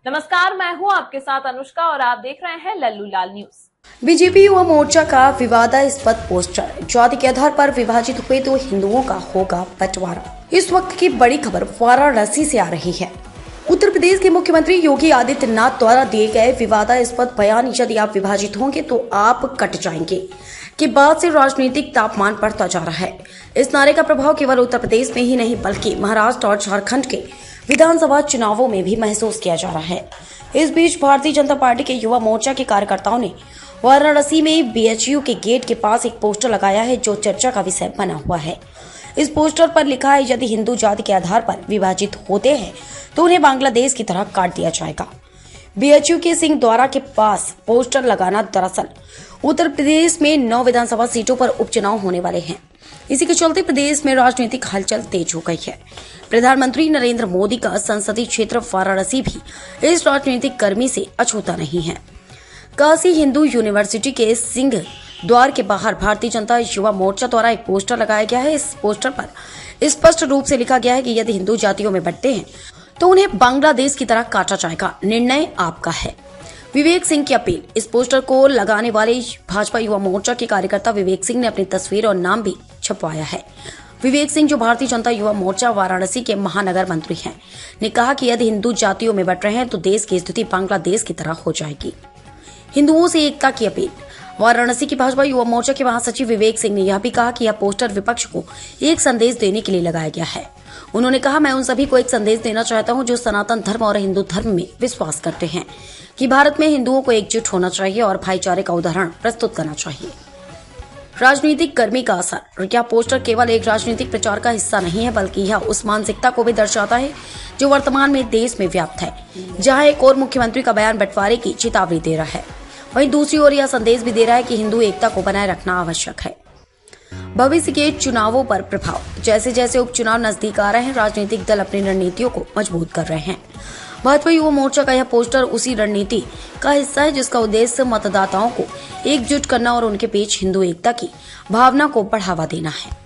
नमस्कार, मैं हूं आपके साथ अनुष्का और आप देख रहे हैं लल्लू लाल न्यूज। बीजेपी युवा मोर्चा का विवादास्पद पोस्टर, जाति के आधार पर विभाजित हुए तो हिंदुओं का होगा बंटवारा। इस वक्त की बड़ी खबर वाराणसी से आ रही है। उत्तर प्रदेश के मुख्यमंत्री योगी आदित्यनाथ द्वारा दिए गए विवादास्पद बयान, यदि आप विभाजित होंगे तो आप कट जाएंगे, के बाद से राजनीतिक तापमान बढ़ता जा रहा है। इस नारे का प्रभाव केवल उत्तर प्रदेश में ही नहीं बल्कि महाराष्ट्र और झारखंड के विधानसभा चुनावों में भी महसूस किया जा रहा है। इस बीच भारतीय जनता पार्टी के युवा मोर्चा के कार्यकर्ताओं ने वाराणसी में बीएचयू के गेट के पास एक पोस्टर लगाया है, जो चर्चा का विषय बना हुआ है। इस पोस्टर पर लिखा है, यदि हिंदू जाति के आधार पर विभाजित होते हैं तो उन्हें बांग्लादेश की तरह काट दिया जाएगा। बीएचयू के सिंह द्वारा के पास पोस्टर लगाना दरअसल उत्तर प्रदेश में 9 विधानसभा सीटों पर उपचुनाव होने वाले हैं। इसी के चलते प्रदेश में राजनीतिक हलचल तेज हो गई है। प्रधानमंत्री नरेंद्र मोदी का संसदीय क्षेत्र वाराणसी भी इस राजनीतिक गर्मी से अछूता नहीं है। काशी हिंदू यूनिवर्सिटी के सिंह द्वार के बाहर भारतीय जनता युवा मोर्चा द्वारा एक पोस्टर लगाया गया है। इस पोस्टर पर स्पष्ट रूप से लिखा गया है कि यदि हिंदू जातियों में बंटते हैं तो उन्हें बांग्लादेश की तरह काटा जाएगा, निर्णय आपका है। विवेक सिंह की अपील। इस पोस्टर को लगाने वाले भाजपा युवा मोर्चा के कार्यकर्ता विवेक सिंह ने अपनी तस्वीर और नाम भी छपवाया है। विवेक सिंह, जो भारतीय जनता युवा मोर्चा वाराणसी के महानगर मंत्री हैं, ने कहा कि यदि हिंदू जातियों में बंट रहे हैं तो देश की स्थिति बांग्लादेश की तरह हो जाएगी। हिंदुओं से एकता की अपील। वाराणसी की भाजपा युवा मोर्चा के महासचिव विवेक सिंह ने यह भी कहा कि यह पोस्टर विपक्ष को एक संदेश देने के लिए लगाया गया है। उन्होंने कहा, मैं उन सभी को एक संदेश देना चाहता हूं जो सनातन धर्म और हिंदू धर्म में विश्वास करते हैं कि भारत में हिंदुओं को एकजुट होना चाहिए और भाईचारे का उदाहरण प्रस्तुत करना चाहिए। राजनीतिक गर्मी का असर। यह पोस्टर केवल एक राजनीतिक प्रचार का हिस्सा नहीं है, बल्कि यह उस मानसिकता को भी दर्शाता है जो वर्तमान में देश में व्याप्त है, जहां एक और मुख्यमंत्री का बयान बंटवारे की चेतावनी दे रहा है, वहीं दूसरी ओर यह संदेश भी दे रहा है कि हिंदू एकता को बनाए रखना आवश्यक है। भविष्य के चुनावों पर प्रभाव। जैसे जैसे उपचुनाव नजदीक आ रहे हैं, राजनीतिक दल अपनी रणनीतियों को मजबूत कर रहे हैं। भाजपा युवा मोर्चा का यह पोस्टर उसी रणनीति का हिस्सा है जिसका उद्देश्य मतदाताओं को एकजुट करना और उनके बीच हिंदू एकता की भावना को बढ़ावा देना है।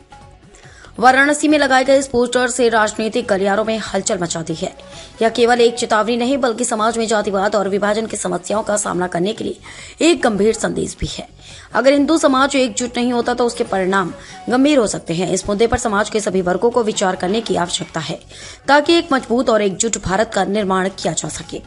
वाराणसी में लगाए गए इस पोस्टर से राजनीतिक गलियारों में हलचल मचा दी है। यह केवल एक चेतावनी नहीं बल्कि समाज में जातिवाद और विभाजन की समस्याओं का सामना करने के लिए एक गंभीर संदेश भी है। अगर हिंदू समाज एकजुट नहीं होता तो उसके परिणाम गंभीर हो सकते हैं। इस मुद्दे पर समाज के सभी वर्गों को विचार करने की आवश्यकता है ताकि एक मजबूत और एकजुट भारत का निर्माण किया जा सके।